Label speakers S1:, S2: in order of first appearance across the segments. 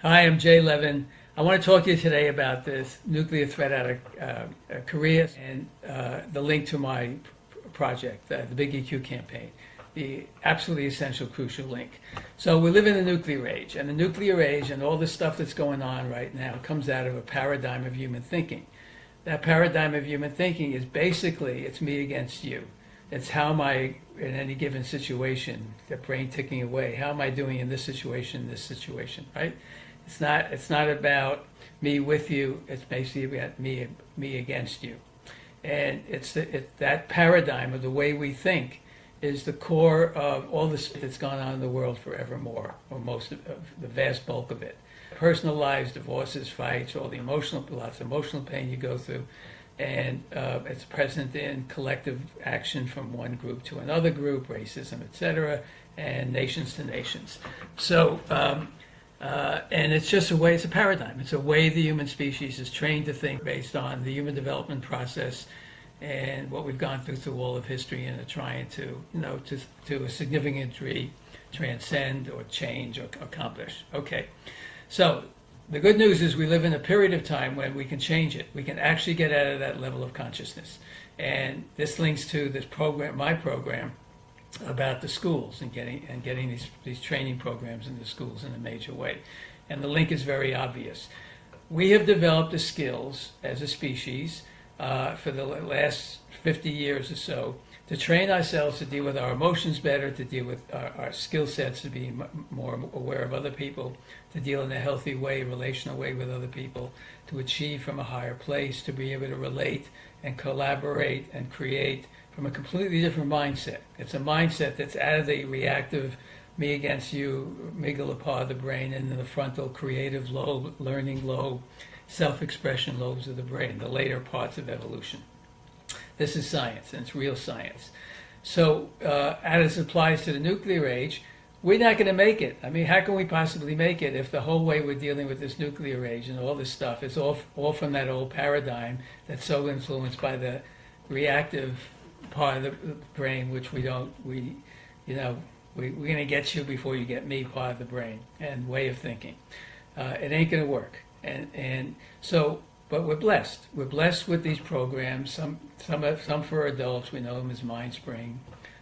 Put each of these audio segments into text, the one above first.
S1: Hi, I'm Jay Levin. I want to talk to you today about this nuclear threat out of Korea and the link to my project, the Big EQ campaign, the absolutely essential, crucial link. So we live in the nuclear age, and the nuclear age and all the stuff that's going on right now comes out of a paradigm of human thinking. That paradigm of human thinking is basically, it's me against you. It's how am I, in any given situation, the brain ticking away, how am I doing in this situation, right? It's not about me with you, it's basically about me against you. And it's that paradigm of the way we think is the core of all this that's gone on in the world forevermore, or most of the vast bulk of it. Personal lives, divorces, fights, all the lots of emotional pain you go through, and it's present in collective action from one group to another group, racism, etc., and nations to nations. So, and it's just a way, it's a paradigm. It's a way the human species is trained to think based on the human development process and what we've gone through all of history and are trying to, to a significant degree, transcend or change or accomplish. Okay, so the good news is we live in a period of time when we can change it. We can actually get out of that level of consciousness. And this links to this program, my program, about the schools and getting these training programs in the schools in a major way. And the link is very obvious. We have developed the skills as a species for the last 50 years or so to train ourselves to deal with our emotions better, to deal with our skill sets, to be more aware of other people, to deal in a healthy way, relational way with other people, to achieve from a higher place, to be able to relate and collaborate and create from a completely different mindset. It's a mindset that's out of the reactive, me against you, amygdala part of the brain, and in the frontal creative lobe, learning lobe, self-expression lobes of the brain, the later parts of evolution. This is science, and it's real science. So as it applies to the nuclear age, we're not going to make it. I mean, how can we possibly make it if the whole way we're dealing with this nuclear age and all this stuff is all from that old paradigm that's so influenced by the reactive part of the brain, which we're going to get you before you get me part of the brain and way of thinking. It ain't going to work. And so, but we're blessed. We're blessed with these programs. Some for adults. We know them as MindSpring,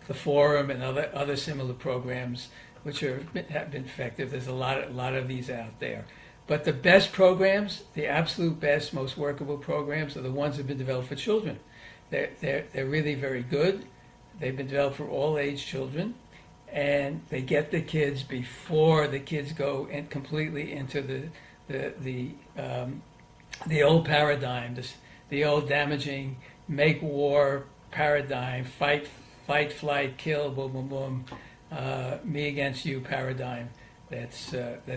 S1: the Forum, and other similar programs which have been effective. There's a lot of these out there. But the best programs, the absolute best, most workable programs, are the ones that have been developed for children. They're really very good. They've been developed for all age children, and they get the kids before the kids go in completely into the old paradigm, the old damaging, make war paradigm, fight, flight, kill, boom, boom, boom, me against you paradigm. That's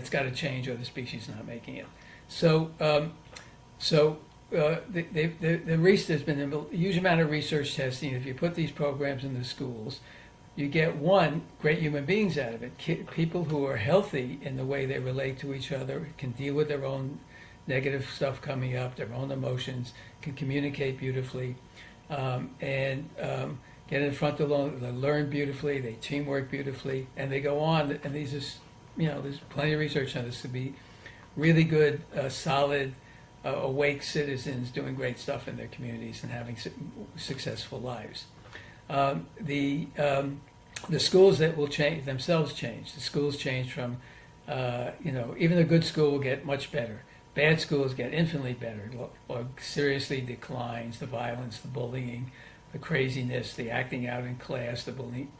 S1: got to change, or the species is not making it. So, there's been a huge amount of research testing. If you put these programs in the schools, you get great human beings out of it. People who are healthy in the way they relate to each other, can deal with their own negative stuff coming up, their own emotions, can communicate beautifully, and get in front of them, they learn beautifully, they teamwork beautifully, and they go on. And these is, there's plenty of research on this to be really good, solid, awake citizens doing great stuff in their communities and having successful lives. The schools that will change themselves change. The schools change from, even a good school will get much better. Bad schools get infinitely better, or seriously declines. The violence, the bullying, the craziness, the acting out in class, the bullying,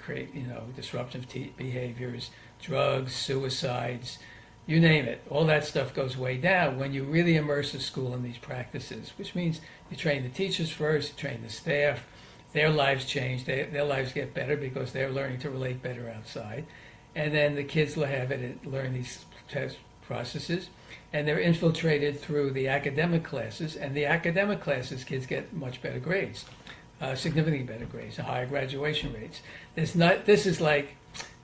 S1: disruptive behaviors, drugs, suicides, you name it. All that stuff goes way down when you really immerse the school in these practices, which means you train the teachers first, you train the staff, their lives change, their lives get better because they're learning to relate better outside. And then the kids will have it and learn these test processes, and they're infiltrated through the academic classes, and the academic classes kids get much better grades, significantly better grades, higher graduation rates. This is like,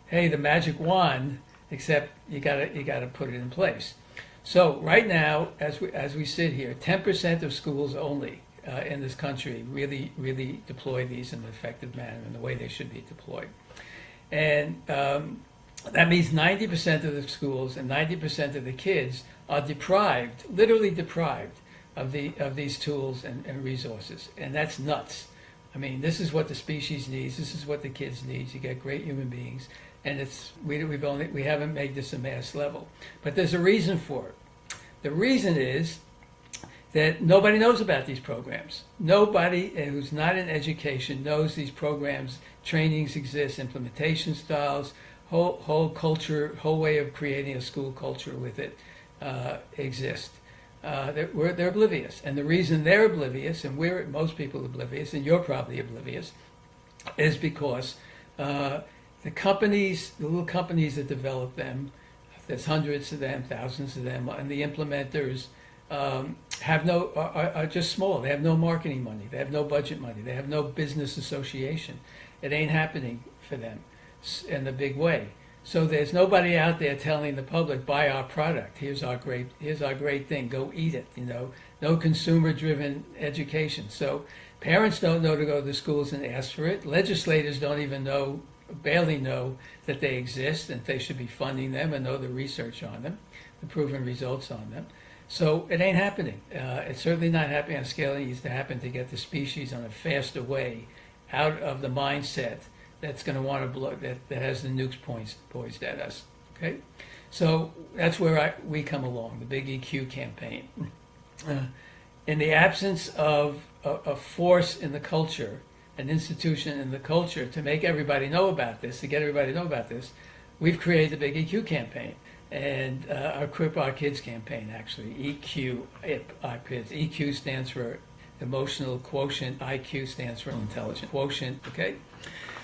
S1: hey, the magic wand, except you gotta put it in place. So right now, as we sit here, 10% of schools only in this country really deploy these in an effective manner in the way they should be deployed. And That means 90% of the schools and 90% of the kids are deprived, literally deprived, of these tools and resources, and that's nuts. I mean, this is what the species needs. This is what the kids need. You get great human beings, and we haven't made this a mass level, but there's a reason for it. The reason is that nobody knows about these programs. Nobody who's not in education knows these programs, trainings exist, implementation styles, whole culture, whole way of creating a school culture with it exist. They're oblivious, and the reason they're oblivious, and most people oblivious, and you're probably oblivious, is because the little companies that develop them, there's hundreds of them, thousands of them, and the implementers are just small. They have no marketing money. They have no budget money. They have no business association. It ain't happening for them in the big way. So there's nobody out there telling the public, buy our product. Here's our great thing. Go eat it. No consumer-driven education. So parents don't know to go to the schools and ask for it. Legislators don't even barely know that they exist, and they should be funding them and know the research on them, the proven results on them. So it ain't happening. It's certainly not happening on a scale that needs to happen to get the species on a faster way out of the mindset that's going to want to blow, that has the nukes poised at us. Okay, so that's where we come along, the big EQ campaign. In the absence of a force in the culture, an institution in the culture to make everybody know about this, to get everybody to know about this, we've created the big EQ campaign. And our EQuipOurKids campaign, actually, EQuipOurKids. EQ stands for emotional quotient, IQ stands for intelligent quotient, okay?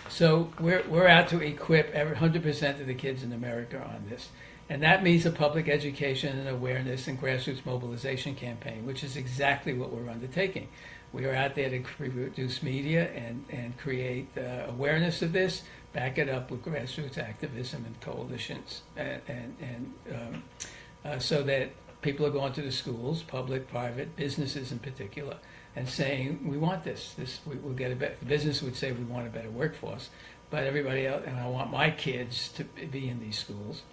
S1: So we're out to equip 100% of the kids in America on this. And that means a public education and awareness and grassroots mobilization campaign, which is exactly what we're undertaking. We are out there to produce media and create awareness of this, back it up with grassroots activism and coalitions, so that people are going to the schools, public, private, businesses in particular, and saying, we want this. We'll get a better. The business would say we want a better workforce, but everybody else, and I want my kids to be in these schools.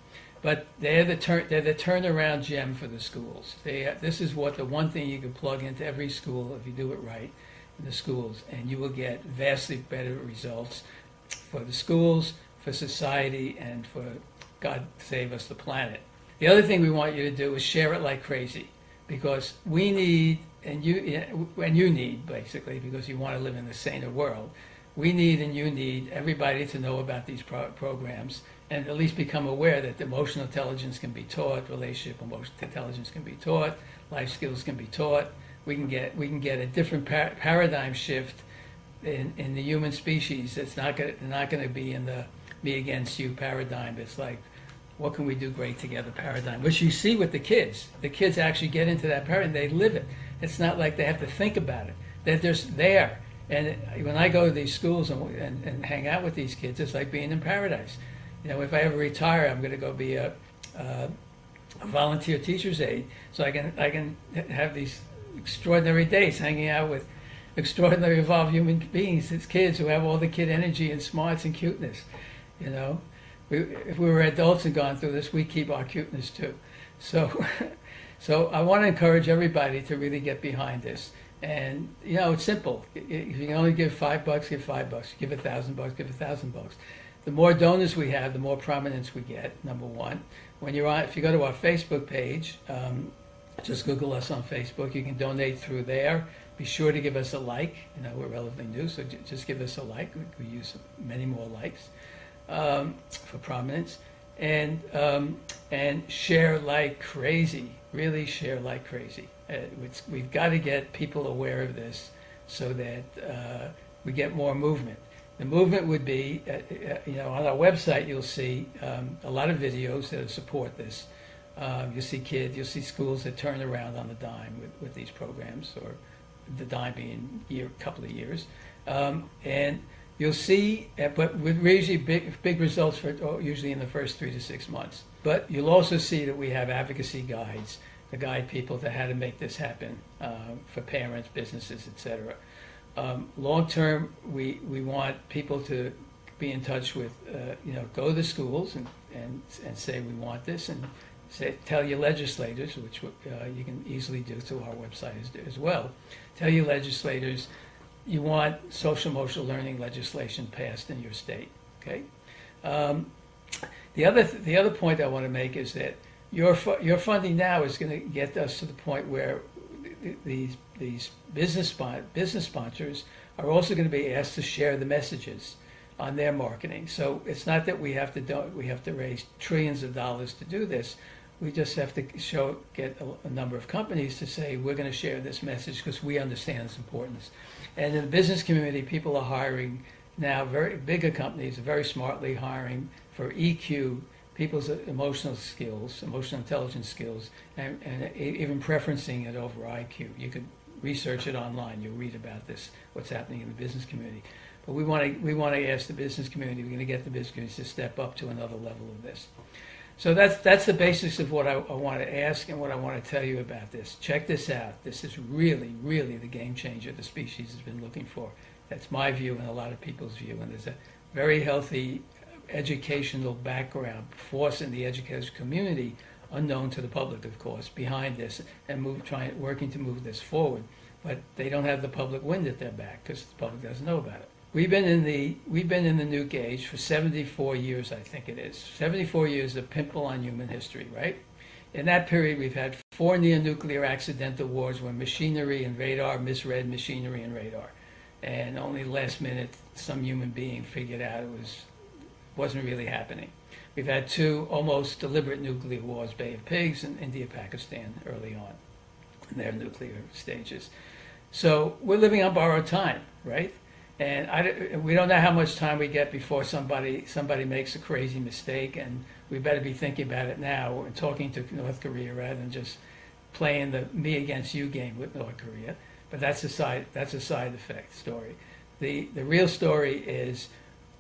S1: But they're the turnaround gem for the schools. This is the one thing you can plug into every school if you do it right in the schools, and you will get vastly better results for the schools, for society, and for, God save us, the planet. The other thing we want you to do is share it like crazy, because we need, and you need, basically, because you want to live in a saner world, we need and you need everybody to know about these programs and at least become aware that emotional intelligence can be taught, relationship emotional intelligence can be taught, life skills can be taught. We can get a different paradigm shift in the human species. It's not going to be in the me against you paradigm. It's like, what can we do great together paradigm, which you see with the kids. The kids actually get into that paradigm. They live it. It's not like they have to think about it. They're just there. And when I go to these schools and hang out with these kids, it's like being in paradise. If I ever retire, I'm going to go be a volunteer teacher's aide, so I can have these extraordinary days hanging out with extraordinary evolved human beings. It's kids who have all the kid energy and smarts and cuteness. If we were adults and gone through this, we keep our cuteness too. So I want to encourage everybody to really get behind this. And it's simple. If you can only give $5, give $5. Give $1,000, give $1,000. The more donors we have, the more prominence we get, number one. If you go to our Facebook page, just Google us on Facebook. You can donate through there. Be sure to give us a like. We're relatively new, so just give us a like. We use many more likes for prominence. And share like crazy. Really share like crazy. We've got to get people aware of this so that we get more movement. The movement would be, on our website you'll see a lot of videos that support this. You'll see you'll see schools that turn around on the dime with these programs, or the dime being a couple of years. And you'll see, but with usually big results usually in the first 3 to 6 months. But you'll also see that we have advocacy guides to guide people to how to make this happen for parents, businesses, etc. Long term, we want people to be in touch with, go to the schools and say we want this, and tell your legislators, which you can easily do through our website as well. Tell your legislators you want social emotional learning legislation passed in your state. Okay. The other point I want to make is that your funding now is going to get us to the point where these business sponsors are also going to be asked to share the messages on their marketing. So it's not that we have to raise trillions of dollars to do this. We just have to get a number of companies to say we're going to share this message because we understand its importance. And in the business community, people are hiring now. Very bigger companies are very smartly hiring for EQ, people's emotional skills, emotional intelligence skills, and even preferencing it over IQ. You could research it online. You'll read about this, what's happening in the business community. But we want to ask the business community. We're going to get the business community to step up to another level of this. So that's the basics of what I want to ask and what I want to tell you about this. Check this out. This is really, really the game changer the species has been looking for. That's my view and a lot of people's view. And there's a very healthy educational background force in the education community, unknown to the public, of course, behind this and working to move this forward. But they don't have the public wind at their back because the public doesn't know about it. We've been in the nuke age for 74 years, I think it is. 74 years of pimple on human history, right? In that period, we've had 4 near-nuclear accidental wars where machinery and radar misread machinery and radar. And only last minute, some human being figured out it wasn't really happening. We've had 2 almost deliberate nuclear wars, Bay of Pigs and India, Pakistan, early on in their nuclear stages. So we're living on borrowed time, right? And we don't know how much time we get before somebody makes a crazy mistake, and we better be thinking about it now and talking to North Korea rather than just playing the me against you game with North Korea. But that's a side effect story. The real story is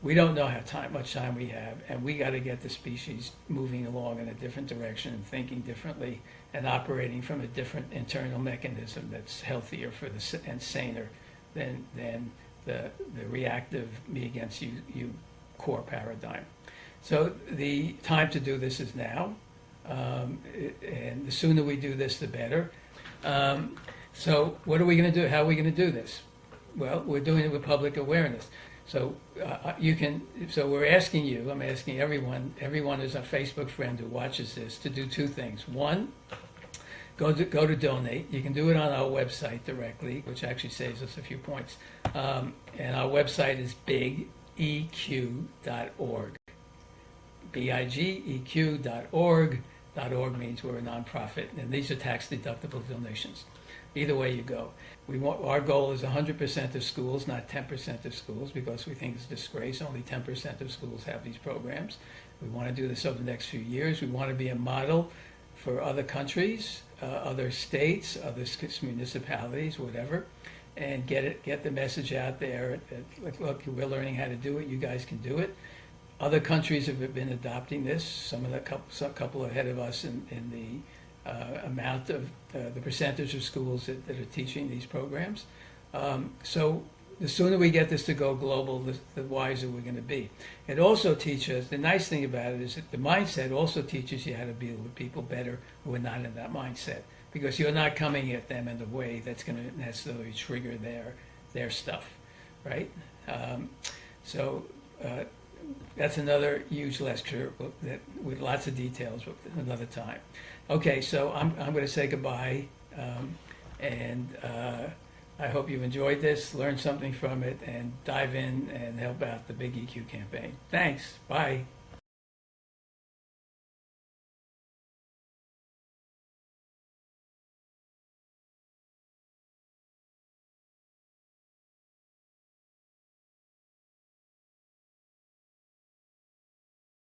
S1: we don't know how much time we have, and we got to get the species moving along in a different direction and thinking differently and operating from a different internal mechanism that's healthier and saner than the reactive me against you core paradigm. So the time to do this is now, and the sooner we do this, the better. So what are we going to do? How are we going to do this? Well, we're doing it with public awareness. So So we're asking you. I'm asking everyone who's a Facebook friend who watches this to do 2 things. One, go to donate. You can do it on our website directly, which actually saves us a few points. And our website is bigeq.org. bigeq.org. .org means we're a nonprofit, and these are tax-deductible donations. Either way you go. Our goal is 100% of schools, not 10% of schools, because we think it's a disgrace. Only 10% of schools have these programs. We want to do this over the next few years. We want to be a model for other countries, other states, other municipalities, whatever, and get the message out there. Look, we're learning how to do it. You guys can do it. Other countries have been adopting this. Some couple ahead of us in the amount of the percentage of schools that are teaching these programs. So the sooner we get this to go global, the wiser we're going to be. It also teaches, the nice thing about it is that the mindset also teaches you how to deal with people better who are not in that mindset, because you're not coming at them in a way that's going to necessarily trigger their stuff, right? That's another huge lecture with lots of details another time. Okay, so I'm going to say goodbye, and I hope you've enjoyed this, learned something from it, and dive in and help out the Big EQ campaign. Thanks. Bye.